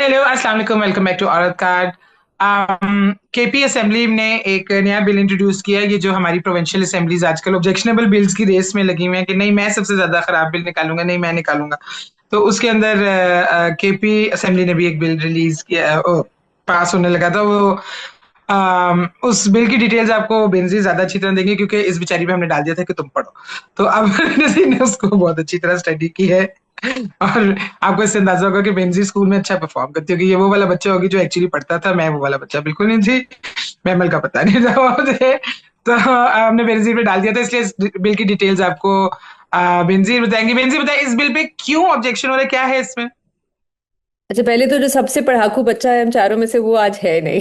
Hello अस्सलाम वालेकुम, welcome back to औरत कार्ड। केपी असेंबली ने एक नया बिल इंट्रोड्यूस किया है। ये जो हमारी प्रोविंशियल असेंबलीज आजकल ऑब्जेक्शनेबल बिल्स की रेस में लगी हुई हैं कि नहीं मैं सबसे ज्यादा खराब बिल निकालूंगा, नहीं मैं निकालूंगा। तो उसके अंदर केपी असेंबली ने भी एक बिल रिलीज किया, पास होने लगा था वो। उस बिल की डिटेल्स आपको बेनजीर ज्यादा अच्छी तरह देंगे क्योंकि इस बेचारी पे हमने डाल दिया था कि तुम पढ़ो। तो अब नजीर ने उसको बहुत अच्छी तरह स्टडी की है। और आपको इससे अंदाजा होगा कि बेनजी स्कूल में अच्छा परफॉर्म करती होगी। ये वो वाला बच्चा होगी जो एक्चुअली पढ़ता था, मैं वो वाला बच्चा बिल्कुल नहीं थी। मैमल का पता नहीं था मुझे। तो हमने बेनजीर पे डाल दिया था, इसलिए इस बिल की डिटेल्स आपको बेनजीर बताएंगे। बेनजीर बताए इस बिल पे क्यों ऑब्जेक्शन हो रहा है, क्या है इसमें? अच्छा, पहले तो जो सबसे पढ़ाकू बच्चा है हम चारों में से वो आज है नहीं।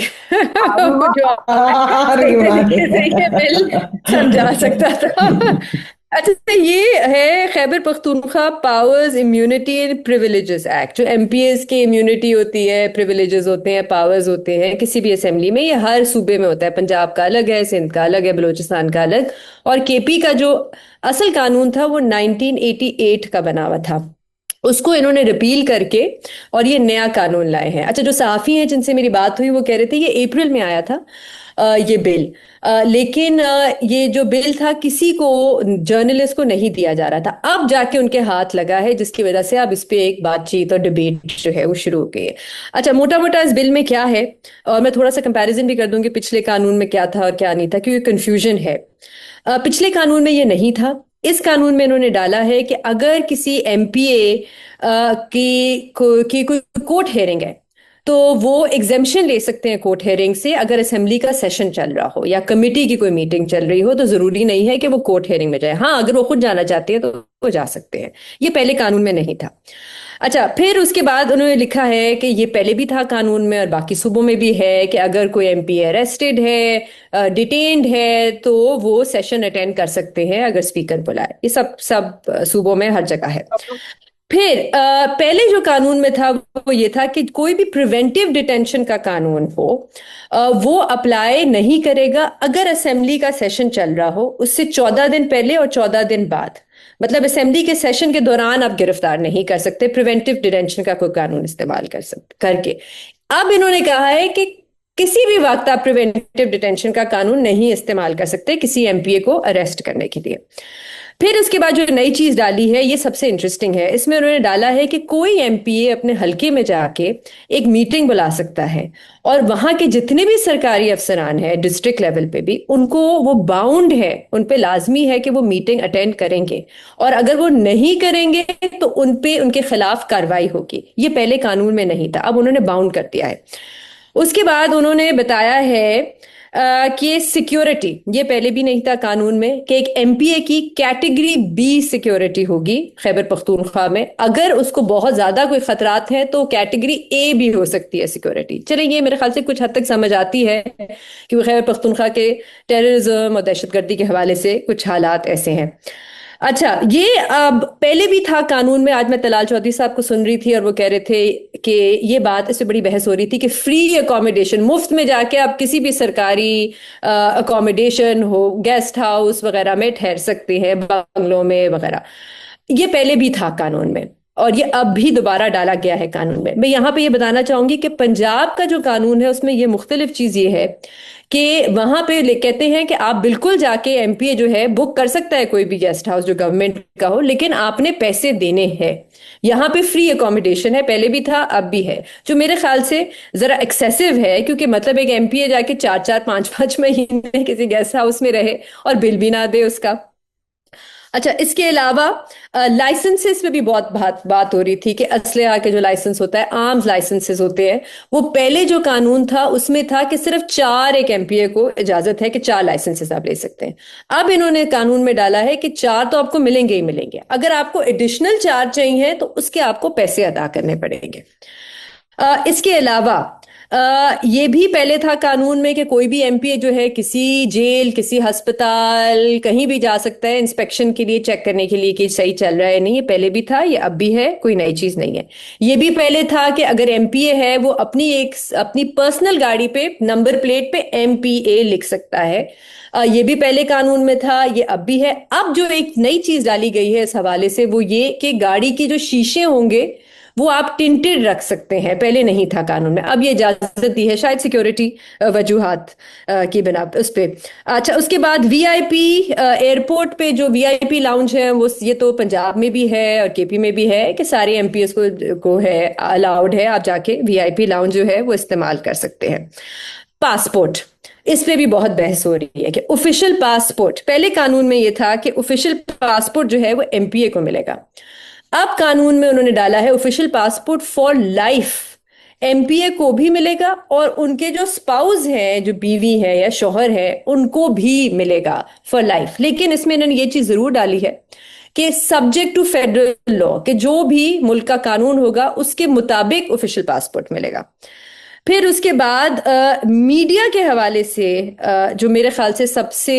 वो जो अरे सही वाह! तरीके से ये बिल समझा सकता था। अच्छा, तो ये है Khyber Pakhtunkhwa powers immunity and privileges act. जो एमपीएस की इम्यूनिटी होती है, प्रिविलेजेस होते हैं, पावर्स होते हैं किसी भी असेंबली में, ये हर सूबे में होता है। पंजाब का अलग है, सिंध का अलग है, बलूचिस्तान का अलग। और केपी का जो असल कानून था वो 1988 का बना हुआ था। उसको इन्होंने रिपील करके और ये नया कानून लाए हैं। अच्छा, जो सहाफ़ी हैं जिनसे मेरी बात हुई वो कह रहे थे ये अप्रैल में आया था, ये बिल। लेकिन ये जो बिल था किसी को, जर्नलिस्ट को नहीं दिया जा रहा था। अब जाके उनके हाथ लगा है, जिसकी वजह से अब इस पे एक बातचीत और डिबेट जो है वो शुरू हो गई है। अच्छा, मोटा मोटा इस बिल में क्या है, और मैं थोड़ा सा कंपैरिजन भी कर दूंगी पिछले कानून में क्या था और क्या नहीं था, क्योंकि कंफ्यूजन है। पिछले कानून में ये नहीं था। इस कानून में इन्होंने डाला है कि अगर किसी एमपीए की कोई कोर्ट हेयरिंग है तो वो एग्जेम्पशन ले सकते हैं कोर्ट हेयरिंग से, अगर असेंबली का सेशन चल रहा हो या कमेटी की कोई मीटिंग चल रही हो तो जरूरी नहीं है कि वो कोर्ट हेयरिंग में जाए। हाँ, अगर वो खुद जाना चाहते हैं तो वो जा सकते हैं। ये पहले कानून में नहीं था। अच्छा, फिर उसके बाद उन्होंने लिखा है कि ये पहले भी था कानून में और बाकी सूबों में भी है कि अगर कोई एमपी अरेस्टेड है, डिटेन्ड है, तो वो सेशन अटेंड कर सकते हैं अगर स्पीकर बुलाए। ये सब सब सूबों में हर जगह है। फिर पहले जो कानून में था वो ये था कि कोई भी प्रिवेंटिव डिटेंशन का कानून हो, वो अप्लाई नहीं करेगा अगर असेंबली का सेशन चल रहा हो उससे 14 दिन पहले और 14 दिन बाद। मतलब असेंबली के सेशन के दौरान आप गिरफ्तार नहीं कर सकते प्रिवेंटिव डिटेंशन का कोई कानून इस्तेमाल कर सकते करके। अब इन्होंने कहा है कि किसी भी वक्त आप प्रिवेंटिव डिटेंशन का कानून नहीं इस्तेमाल कर सकते किसी एमपीए को अरेस्ट करने के लिए। फिर उसके बाद जो नई चीज डाली है ये सबसे इंटरेस्टिंग है। इसमें उन्होंने डाला है कि कोई एमपीए अपने हलके में जाके एक मीटिंग बुला सकता है, और वहां के जितने भी सरकारी अफसरान हैं डिस्ट्रिक्ट लेवल पे भी, उनको वो बाउंड है, उन पे लाजमी है कि वो मीटिंग अटेंड करेंगे, और अगर वो नहीं करेंगे तो उन पे उनके खिलाफ कार्रवाई होगी। ये पहले कानून में नहीं था, अब उन्होंने बाउंड कर दिया है। उसके बाद उन्होंने बताया है कि सिक्योरिटी, ये पहले भी नहीं था कानून में, कि एक एमपीए की कैटेगरी बी सिक्योरिटी होगी खैबर पख्तूनख्वा में। अगर उसको बहुत ज्यादा कोई खतरात हैं तो कैटेगरी ए भी हो सकती है सिक्योरिटी। चलिए, ये मेरे ख्याल से कुछ हद तक समझ आती है कि खैबर पख्तूनख्वा के टेररिज्म और दहशतगर्दी के हवाले से कुछ हालात ऐसे हैं। अच्छा, ये अब पहले भी था कानून में। आज मैं तलाल चौधरी साहब को सुन रही थी और वो कह रहे थे कि ये बात, इस पे बड़ी बहस हो रही थी कि फ्री अकोमोडेशन, मुफ्त में जाके आप किसी भी सरकारी अकोमोडेशन हो, गेस्ट हाउस वगैरह में ठहर सकते हैं, बंगलों में वगैरह। ये पहले भी था कानून में और ये अब भी दोबारा डाला गया है कानून में। मैं यहाँ पे ये बताना चाहूंगी कि पंजाब का जो कानून है उसमें ये मुख्तलिफ चीज ये है कि वहां पे कहते हैं कि आप बिल्कुल जाके एमपीए जो है बुक कर सकता है कोई भी गेस्ट हाउस जो गवर्नमेंट का हो, लेकिन आपने पैसे देने हैं। यहाँ पे फ्री अकोमोडेशन है, पहले भी था अब भी है, जो मेरे ख्याल से जरा एक्सेसिव है। क्योंकि मतलब एक एमपीए जाके 4 4 5 5 महीने किसी गेस्ट हाउस में रहे और बिल भी ना दे उसका। अच्छा, इसके अलावा लाइसेंसेस में भी बहुत बात हो रही थी कि असलहा के जो लाइसेंस होता है, आर्म्स लाइसेंसेस होते हैं, वो पहले जो कानून था उसमें था कि सिर्फ चार, एक एमपीए को इजाजत है कि 4 लाइसेंसेस आप ले सकते हैं। अब इन्होंने कानून में डाला है कि 4 तो आपको मिलेंगे ही मिलेंगे, अगर आपको एडिशनल 4 चाहिए तो उसके आपको पैसे अदा करने पड़ेंगे। इसके अलावा ये भी पहले था कानून में कि कोई भी एमपीए जो है किसी जेल, किसी अस्पताल, कहीं भी जा सकता है इंस्पेक्शन के लिए, चेक करने के लिए कि सही चल रहा है नहीं। ये पहले भी था, ये अब भी है, कोई नई चीज नहीं है। ये भी पहले था कि अगर एमपीए है वो अपनी पर्सनल गाड़ी पे नंबर प्लेट पे एमपीए लिख सकता है। ये भी पहले कानून में था, ये अब भी है। अब जो एक नई चीज डाली गई है इस हवाले से वो ये कि गाड़ी के जो शीशे होंगे वो आप टिंटेड रख सकते हैं, पहले नहीं था कानून में, अब ये इजाजत दी है, शायद सिक्योरिटी वजूहात की बिना पे उस पे। अच्छा, उसके बाद वीआईपी एयरपोर्ट पे जो वीआईपी लाउंज है, वो ये तो पंजाब में भी है और केपी में भी है कि सारे एमपीएस को है, अलाउड है, आप जाके वीआईपी लाउंज जो है वो इस्तेमाल कर सकते हैं। पासपोर्ट, इस पे भी बहुत बहस हो रही है कि ऑफिशियल पासपोर्ट, पहले कानून में ये था कि ऑफिशियल पासपोर्ट जो है वो एमपीए को मिलेगा। अब कानून में उन्होंने डाला है official passport for life MPa को भी मिलेगा, और उनके जो स्पाउस हैं, जो बीवी है या शौहर है, उनको भी मिलेगा फॉर लाइफ। लेकिन इसमें इन्होंने ये चीज जरूर डाली है कि सब्जेक्ट टू फेडरल लॉ, कि जो भी मुल्क का कानून होगा उसके मुताबिक ऑफिशियल पासपोर्ट मिलेगा। फिर उसके बाद मीडिया के हवाले से जो मेरे ख्याल से सबसे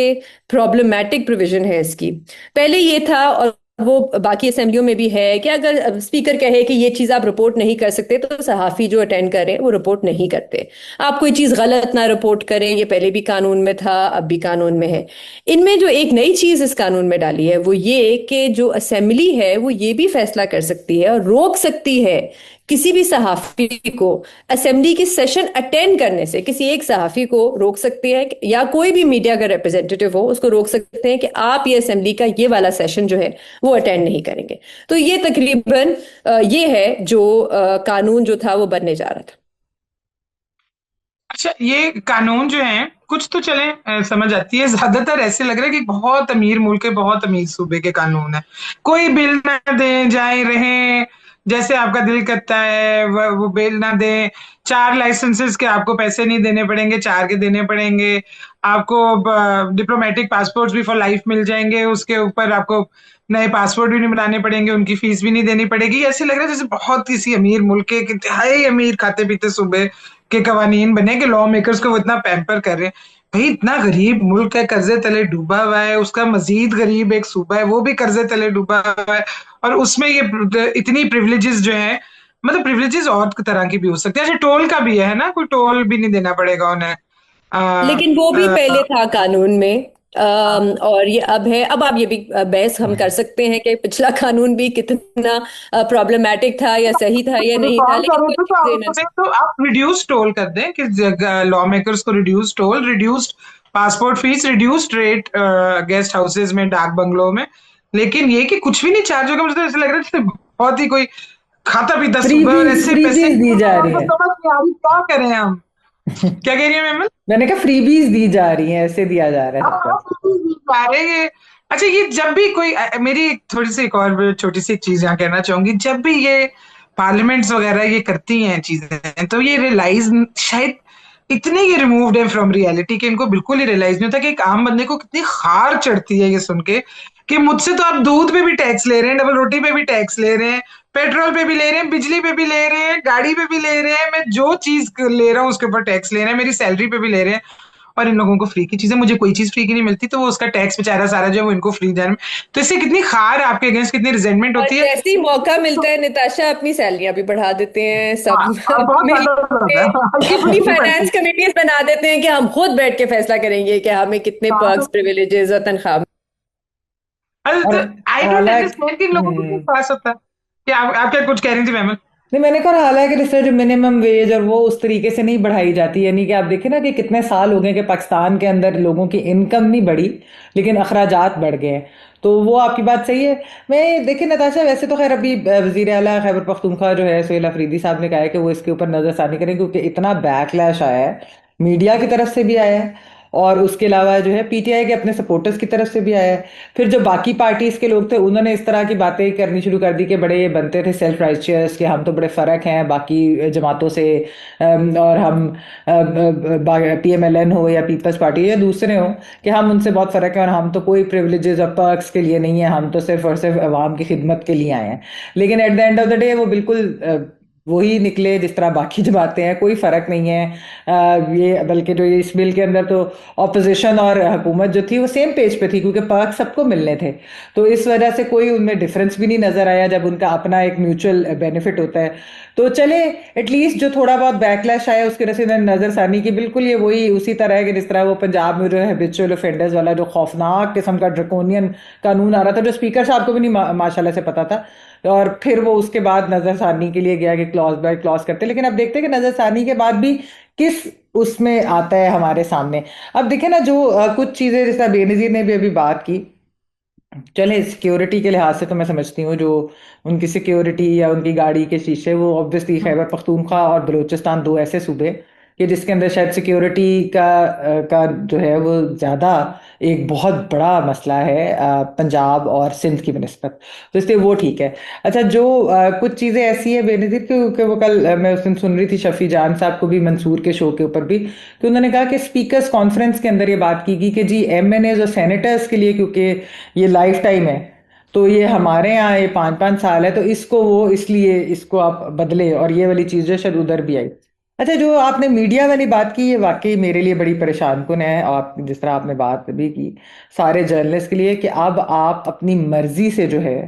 प्रॉब्लमैटिक प्रोविजन है इसकी, पहले ये था और वो बाकी असेंबलियों में भी है कि अगर स्पीकर कहे कि ये चीज़ आप रिपोर्ट नहीं कर सकते, तो सहाफ़ी जो अटेंड करें वो रिपोर्ट नहीं करते। आप कोई चीज़ गलत ना रिपोर्ट करें, ये पहले भी कानून में था, अब भी कानून में है। इनमें जो एक नई चीज़ इस कानून में डाली है वो ये कि जो असेंबली है वो ये भी फैसला कर सकती है और रोक सकती है किसी भी सहाफ़ी को असेंबली की सेशन अटेंड करने से। किसी एक सहाफ़ी को रोक सकती है, या कोई भी मीडिया का रिप्रेजेंटेटिव हो उसको रोक सकते हैं कि आप ये असेंबली का ये वाला सेशन जो है वो अटेंड नहीं करेंगे। तो ये तकरीबन ये है जो कानून जो था वो बनने जा रहा था। अच्छा, ये कानून जो है कुछ तो चले समझ आती है, ज्यादातर ऐसे लग रहा है कि बहुत अमीर मुल्क के बहुत अमीर सूबे के कानून है। कोई बिल ना दे, जाए रहे जैसे आपका दिल करता है, वो बिल ना दे। 4 लाइसेंसेस के आपको पैसे नहीं देने पड़ेंगे, 4 के देने पड़ेंगे। आपको डिप्लोमेटिक पासपोर्ट भी फॉर लाइफ मिल जाएंगे, उसके ऊपर आपको नए पासपोर्ट भी नहीं बनाने पड़ेंगे, उनकी फीस भी नहीं देनी पड़ेगी। ऐसे लग रहा है जैसे बहुत किसी अमीर मुल्क के, इंतहाई अमीर खाते पीते सूबे के कवानीन बने कि लॉ मेकर्स को वो इतना पैम्पर कर रहे हैं। भाई, इतना गरीब मुल्क है, कर्जे तले डूबा हुआ है, उसका मजीद गरीब एक सूबा है, वो भी कर्जे तले डूबा हुआ है, और उसमें ये इतनी प्रिविलेजेस जो है, मतलब प्रिविलेजेस और तरह की भी हो सकती है। अच्छा, टोल का भी है ना, कोई टोल भी नहीं देना पड़ेगा उन्हें। आ, लेकिन वो भी आ, पहले था कानून में, और ये अब है। अब आप ये भी बहस हम कर सकते हैं कि पिछला कानून भी कितना प्रॉब्लमेटिक था या सही था या नहीं था, रिकॉर्ड लेकिन करो वो तो चीजें आपको चाहिए तो आप रिड्यूस टोल कर दें कि लॉ मेकर्स को reduce toll, reduced passport fees, reduced rate guest houses में, डाक बंगलों में। लेकिन ये कि कुछ भी नहीं चार्ज होगा, मुझे तो ऐसा लग रहा है जैसे बहुत ही कोई खाता पीता सुबह और फ्रीबीज ऐसे पैसे। फ्रीबीज दी जा रही तो है। समझ नहीं आ रही क्या करें हम। क्या कह रही है मैम? मैंने कहा फ्रीबीज दी जा रही है, ऐसे दिया जा रहा है हाँ, हाँ, सबको। अरे ये, अच्छा, ये जब भी कोई मेरी एक थोड़ी सी एक और छोटी सी चीज यहाँ कहना चाहूंगी, जब भी ये पार्लियामेंट्स वगैरह ये करती हैं चीजें, तो ये रियलाइज शायद इतने ये रिमूव्ड है फ्रॉम रियलिटी कि इनको बिल्कुल ही रियलाइज नहीं होता कि एक आम बंदे को कितनी खार चढ़ती है ये सुन के कि मुझसे तो आप दूध पे भी टैक्स ले रहे हैं, डबल रोटी पे भी टैक्स ले रहे हैं, पेट्रोल पे भी ले रहे हैं, बिजली पे भी ले रहे हैं, गाड़ी पे भी ले रहे हैं, मैं जो चीज ले रहा हूँ उसके ऊपर टैक्स ले रहे हैं, मेरी सैलरी पे भी ले रहे हैं। और इन लोगों को फ्री की चीजें, मुझे कोई चीज फ्री की नहीं मिलती, तो वो उसका टैक्स बेचारा सारा जो है वो इनको फ्री जाने में। तो इससे कितनी खार आपके अगेंस्ट, कितनी रिजेंटमेंट और होती है। जैसे ही मौका तो मिलता है निताशा अपनी सैलरियां भी बढ़ा देते हैं सब हाँ, हाँ, बहुत मिल ज्यादा होता के, है। हाँ, ये अपनी बढ़ती बढ़ती फाइनेंस कमेटीज बना देते हैं कि हम खुद बैठ के फैसला करेंगे कि हमें कितने हाँ, पर्क्स, तो प्रिविलेजेस और तनख्वाह। और आई डोंट हालांकि अंडरस्टैंड कि इन लोगों को क्यों पास होता है। क्या आप क्या कुछ कह रही थी मैम? नहीं, मैंने कहा हालांकि जैसे जो मिनिमम वेज और वो उस तरीके से नहीं बढ़ाई जाती, यानी कि आप देखें ना कि कितने साल हो गए कि पाकिस्तान के अंदर लोगों की इनकम नहीं बढ़ी लेकिन अखराजात बढ़ गए हैं। तो वो आपकी बात सही है। मैं देखिए नताशा, वैसे तो खैर अभी वजीर आला खैबर पख्तूनख्वा जो है सुहेल अफरीदी साहब ने कहा है कि वो इसके ऊपर नजरसानी करें, क्योंकि इतना बैकलैश आया है, मीडिया की तरफ से भी आया है और उसके अलावा जो है पीटीआई के अपने सपोर्टर्स की तरफ से भी आया है। फिर जो बाकी पार्टीज के लोग थे उन्होंने इस तरह की बातें करनी शुरू कर दी कि बड़े ये बनते थे सेल्फ राइचियस कि हम तो बड़े फ़र्क हैं बाकी जमातों से, और हम पीएमएलएन हो या पीपल्स पार्टी या दूसरे हो, कि हम उनसे बहुत फ़र्क है और हम तो कोई प्रिविलेजेस और पर्क्स के लिए नहीं है, हम तो सिर्फ और सिर्फ अवाम की खिदमत के लिए आए हैं। लेकिन at the end of the day वो बिल्कुल वही निकले जिस तरह बाकी जमातें हैं, कोई फ़र्क नहीं है। ये बल्कि जो ये इस बिल के अंदर तो ऑपोजिशन और हुकूमत जो थी वो सेम पेज पे थी, क्योंकि पर्क सबको मिलने थे। तो इस वजह से कोई उनमें डिफरेंस भी नहीं नज़र आया जब उनका अपना एक म्यूचुअल बेनिफिट होता है। तो चले, एटलीस्ट जो थोड़ा बहुत बैकलैश आया उसके वजह से उन्होंने नज़रसानी की, बिल्कुल ये वही उसी तरह है कि जिस तरह वो पंजाब में जो है हैबिचुअल ऑफेंडर्स वाला जो खौफनाक किस्म का ड्रकोनियन कानून आ रहा था, जो स्पीकर साहब को भी नहीं माशाल्लाह से पता था, और फिर वो उसके बाद नजरसानी के लिए गया कि क्लॉज बाय क्लॉज करते, लेकिन अब देखते हैं कि नजरसानी के बाद भी किस उसमें आता है हमारे सामने। अब देखें ना, जो कुछ चीजें जैसा बेनजीर ने भी अभी बात की, चले सिक्योरिटी के लिहाज से तो मैं समझती हूँ, जो उनकी सिक्योरिटी या उनकी गाड़ी के शीशे, वो ऑब्वियसली खैबर पख्तूनख्वा और बलूचिस्तान दो ऐसे सूबे कि जिसके अंदर शायद सिक्योरिटी का जो है वो ज़्यादा एक बहुत बड़ा मसला है पंजाब और सिंध की बनस्बत। तो इसलिए वो ठीक है। अच्छा, जो कुछ चीज़ें ऐसी है बेनज़ीर कि वो कल मैं उस दिन सुन रही थी शफी जान साहब को भी, मंसूर के शो के ऊपर भी, कि उन्होंने कहा कि स्पीकर्स कॉन्फ्रेंस के अंदर ये बात की गई कि जी एमएनएज और सेनेटर्स के लिए, क्योंकि ये लाइफ टाइम है, तो ये हमारे यहाँ ये 5-5 साल है, तो इसको वो इसलिए इसको आप बदले, और ये वाली चीज़ जो शायद उधर भी आई। अच्छा, जो आपने मीडिया वाली बात की, ये वाकई मेरे लिए बड़ी परेशान कुन है। और जिस तरह आपने बात भी की सारे जर्नलिस्ट के लिए कि अब आप अपनी मर्जी से जो है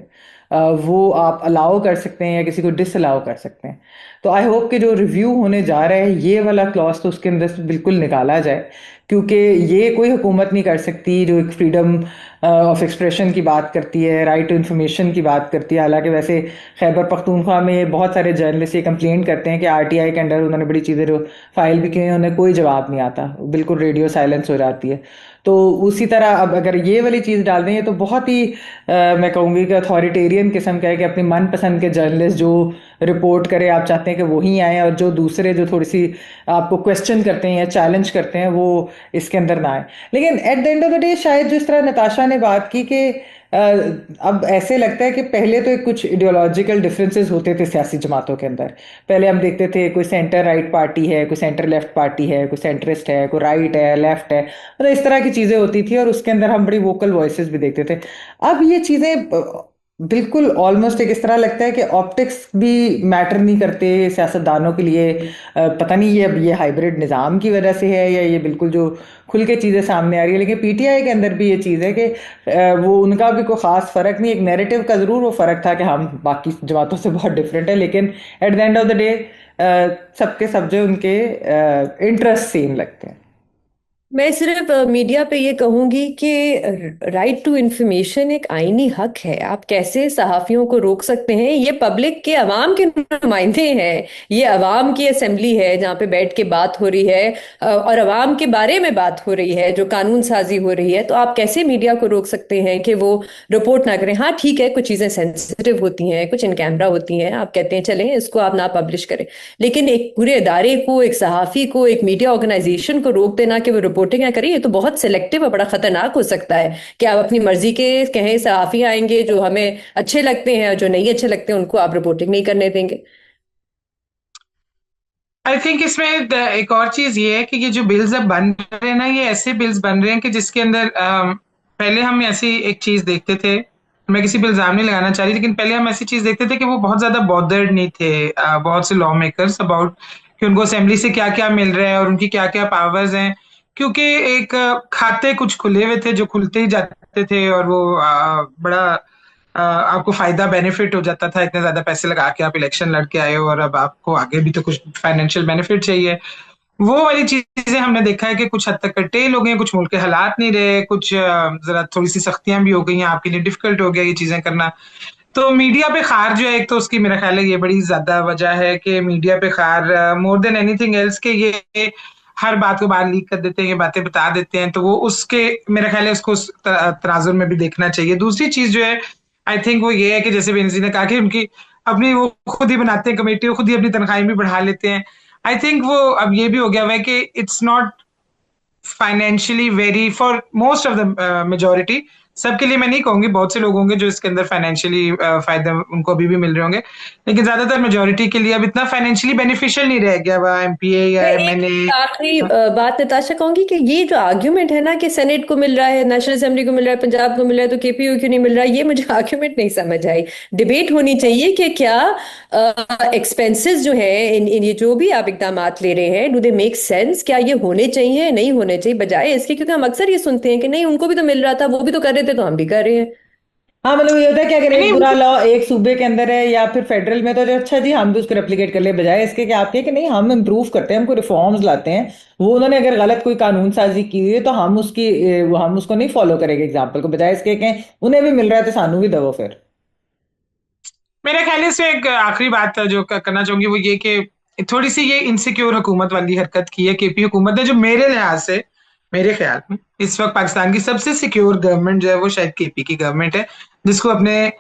वो आप अलाउ कर सकते हैं या किसी को डिसअलाउ कर सकते हैं। तो आई होप कि जो रिव्यू होने जा रहा है ये वाला क्लॉज तो उसके अंदर से बिल्कुल निकाला जाए, क्योंकि ये कोई हुकूमत नहीं कर सकती जो एक फ्रीडम ऑफ एक्सप्रेशन की बात करती है, राइट टू इन्फॉर्मेशन की बात करती है। हालांकि वैसे खैबर पख्तूनख्वा में बहुत सारे जर्नलिस्ट ये कंप्लेंट करते हैं कि आरटीआई के अंडर उन्होंने बड़ी चीज़ें जो फाइल भी की हैं उन्हें कोई जवाब नहीं आता, बिल्कुल रेडियो साइलेंस हो जाती है। तो उसी तरह अब अगर ये वाली चीज़ डाल दें, ये तो बहुत ही मैं कहूँगी कि अथॉरिटेरियन किस्म का है कि अपनी मनपसंद के जर्नलिस्ट जो रिपोर्ट करे आप चाहते हैं कि वही आए, और जो दूसरे जो थोड़ी सी आपको क्वेश्चन करते हैं या चैलेंज करते हैं वो इसके अंदर ना आए। लेकिन at the end of the day शायद जिस तरह नताशा ने बात की कि अब ऐसे लगता है कि पहले तो एक कुछ इडियोलॉजिकल डिफरेंसेस होते थे सियासी जमातों के अंदर। पहले हम देखते थे कोई सेंटर राइट पार्टी है, कोई सेंटर लेफ्ट पार्टी है, कोई सेंट्रिस्ट है, कोई राइट है, लेफ्ट है, मतलब इस तरह की चीजें होती थी, और उसके अंदर हम बड़ी वोकल वॉइसेस भी देखते थे। अब ये चीजें बिल्कुल ऑलमोस्ट एक इस तरह लगता है कि ऑप्टिक्स भी मैटर नहीं करते सियासतदानों के लिए। पता नहीं ये अब ये हाइब्रिड निज़ाम की वजह से है या ये बिल्कुल जो खुल के चीज़ें सामने आ रही है, लेकिन पीटीआई के अंदर भी ये चीज़ है कि वो उनका भी कोई ख़ास फ़र्क नहीं, एक नैरेटिव का ज़रूर वो फ़र्क था कि हम बाकी जमातों से बहुत डिफरेंट है, लेकिन at the end of the day सबके सब जो उनके इंटरेस्ट सेम लगते हैं। मैं सिर्फ मीडिया पे ये कहूंगी कि राइट टू इंफॉर्मेशन एक आईनी हक है। आप कैसे सहाफियों को रोक सकते हैं? ये पब्लिक के अवाम के नुमाइंदे हैं, ये अवाम की असेंबली है जहाँ पे बैठ के बात हो रही है और अवाम के बारे में बात हो रही है, जो कानून साजी हो रही है। तो आप कैसे मीडिया को रोक सकते हैं कि वो रिपोर्ट ना करें? हाँ ठीक है, कुछ चीज़ें सेंसिटिव होती हैं, कुछ इन कैमरा होती हैं, आप कहते हैं चलें इसको आप ना पब्लिश करें, लेकिन एक पूरे इदारे को, एक सहाफी को, एक मीडिया ऑर्गेनाइजेशन को रोक देना कि वो रिपोर्टिंग ना करें, ये तो बहुत सिलेक्टिव और बड़ा खतरनाक हो सकता है कि आप अपनी मर्जी के कहें सहाफी आएंगे जो हमें अच्छे लगते हैं और जो नहीं अच्छे लगते हैं उनको आप रिपोर्टिंग नहीं करने देंगे। आई थिंक इसमें एक और चीज ये है कि ये जो बिल्स अब बन रहे हैं ना, ये ऐसे बिल्स बन रहे हैं कि जिसके अंदर पहले हम ऐसी एक चीज देखते थे, मैं किसी पे इल्जाम नहीं लगाना चाह रही, लेकिन पहले हम ऐसी चीज देखते थे कि वो बहुत ज्यादा बॉदर्ड नहीं थे बहुत से लॉ मेकर्स अबाउट कि उनको असेंबली से क्या क्या मिल रहा है और उनकी क्या क्या पावर्स हैं, क्योंकि एक खाते कुछ खुले हुए थे जो खुलते ही जाते थे और वो बड़ा आपको फायदा बेनिफिट हो जाता था, इतने ज्यादा पैसे लगा के आप इलेक्शन लड़के आए हो और अब आपको आगे भी तो कुछ फाइनेंशियल बेनिफिट चाहिए। वो वाली चीजें हमने देखा है कि कुछ हद तक कर्टेल हो गए, कुछ मुल्क के हालात नहीं रहे, कुछ जरा थोड़ी सी सख्तियां भी हो गई हैं, आपके लिए डिफिकल्ट हो गया ये चीजें करना। तो मीडिया पे खार जो है, एक तो उसकी मेरा ख्याल है ये बड़ी ज्यादा वजह है कि मीडिया पे खार मोर देन एनीथिंग एल्स के ये हर बात को बाहर लीक कर देते हैं, ये बातें बता देते हैं, तो वो उसके मेरा ख्याल है उसको उस तराजुर में भी देखना चाहिए। दूसरी चीज जो है आई थिंक वो ये है कि जैसे बेनजी ने कहा कि उनकी अपनी वो खुद ही बनाते हैं कमेटी, वो खुद ही अपनी तनख्वाहें भी बढ़ा लेते हैं। आई थिंक वो अब ये भी हो गया हुआ है कि it's not financially very for most of the majority, सबके लिए मैं नहीं कहूंगी, बहुत से लोग होंगे जो इसके अंदर फाइनेंशियली फायदा उनको अभी भी मिल रहे होंगे, लेकिन ज्यादातर मेजोरिटी के लिए अब इतना फाइनेंशियली बेनिफिशियल नहीं रह गया हुआ एमपीए या मैं एक एमएनए। आखिरी बात नताशा कहूंगी कि ये जो आर्ग्यूमेंट है ना कि सेनेट को मिल रहा है, नेशनल असेंबली को मिल रहा है, पंजाब को मिल रहा है, तो केपीयू क्यों नहीं मिल रहा है, ये मुझे आर्ग्यूमेंट नहीं समझ आई। डिबेट होनी चाहिए कि क्या एक्सपेंसेस जो है इन ये जो भी आप इकदामात ले रहे हैं, डू दे मेक सेंस, क्या ये होने चाहिए नहीं होने चाहिए, बजाय इसके क्योंकि हम अक्सर ये सुनते हैं कि नहीं उनको भी तो मिल रहा था, वो भी तो कर रहे थे तो हम भी कर रहे हैं। हाँ, मतलब ये होता है कि अगर एक नहीं बुरा लॉ एक सूबे के अंदर है या फिर फेडरल में, तो जो अच्छा जी हम भी उसको रेप्लिकेट कर ले, बजाय इसके कि आप कहें कि नहीं हम इम्प्रूव करते हैं, हमको रिफॉर्म्स लाते हैं। वो उन्होंने अगर गलत कोई कानून साजी की हुई है तो हम उसकी हम उसको नहीं फॉलो करेंगे एग्जाम्पल को, बजाय इसके कहें उन्हें भी मिल रहा है तो सानू भी दबो फिर। मेरे ख्याल से एक आखिरी बात जो करना चाहूंगी वो ये कि थोड़ी सी ये इनसिक्योर हुकूमत वाली हरकत की है केपी हुकूमत ने, जो मेरे लिहाज से, मेरे ख्याल में इस वक्त पाकिस्तान की सबसे सिक्योर गवर्नमेंट जो है वो शायद केपी की गवर्नमेंट है, जिसको अपने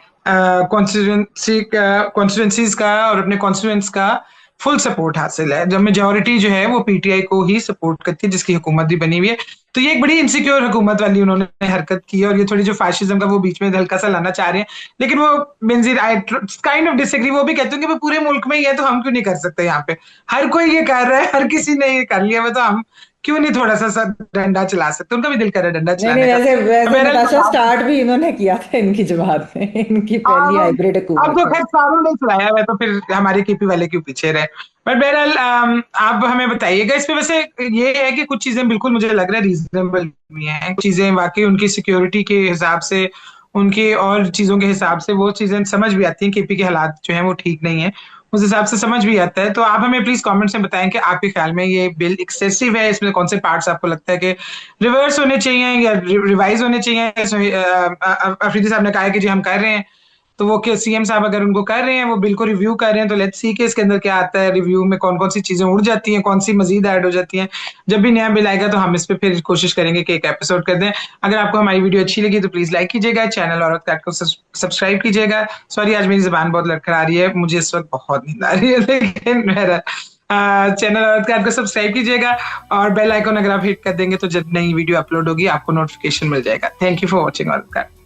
कॉन्स्टिट्यूंसीज का और अपने कॉन्स्टिट्यूएंट्स का फुल सपोर्ट हासिल है। जब मेजोरिटी जो है वो पीटीआई को ही सपोर्ट करती है, जिसकी हुकूमत भी बनी हुई है। तो ये एक बड़ी इनसिक्योर हुकूमत वाली उन्होंने हरकत की है, और ये थोड़ी जो फाशिज्म का वो बीच में हल्का सा लाना चाह रहे हैं। लेकिन वो Benazir, I kind of disagree. वो भी कहते हैं कि वो पूरे मुल्क में ही है तो हम क्यों नहीं कर सकते? यहाँ पे हर कोई ये कर रहा है, हर किसी ने ये कर लिया है, तो हम क्यों नहीं थोड़ा सा डंडा चला सकते? उनका भी दिल कर रहा है डंडा नहीं नहीं, चलाने का। वैसे वैसे बहरहाल नताशा स्टार्ट भी इन्होंने किया था इनकी जमात में, इनकी पहली हाँ, हाइब्रिड अब हुकूमत तो है। खैर सारों ने चलाया हुआ है, तो फिर हमारे केपी वाले क्यों पीछे रहे? बट बहरहाल आप हमें बताइएगा इस पे। वैसे ये है कि कुछ चीजें बिल्कुल मुझे लग रहा है रीजनेबल भी हैं, कुछ चीजें वाकई उनकी सिक्योरिटी के हिसाब से, उनकी और चीजों के हिसाब से वो चीजें समझ भी आती हैं। केपी के हालात जो हैं वो ठीक नहीं है, उस हिसाब से समझ भी आता है। तो आप हमें प्लीज कमेंट्स में बताएं कि आपके ख्याल में ये बिल एक्सेसिव है, इसमें कौन से पार्ट्स आपको लगता है कि रिवर्स होने चाहिए या रिवाइज होने चाहिए। अफरीदी साहब ने कहा है कि जी हम कर रहे हैं, तो वो के सीएम साहब अगर उनको कर रहे हैं, वो बिल को रिव्यू कर रहे हैं, तो लेट्स सी कि इसके अंदर क्या आता है, रिव्यू में कौन कौन सी चीजें उड़ जाती हैं, कौन सी मजीद ऐड हो जाती हैं। जब भी नया बिल आएगा तो हम इस पे फिर कोशिश करेंगे कि एक एपिसोड कर दें। अगर आपको हमारी वीडियो अच्छी लगी तो प्लीज लाइक कीजिएगा, चैनल औरत कैट को सब्सक्राइब कीजिएगा। सॉरी, आज मेरी जुबान बहुत लड़खड़ा रही है, मुझे इस वक्त बहुत नींद आ रही है, लेकिन मेरा चैनल औरत कैट को सब्सक्राइब कीजिएगा, और बेल आइकन अगर आप हिट कर देंगे तो जब नई वीडियो अपलोड होगी आपको नोटिफिकेशन मिल जाएगा। थैंक यू फॉर वॉचिंग औरत कैट।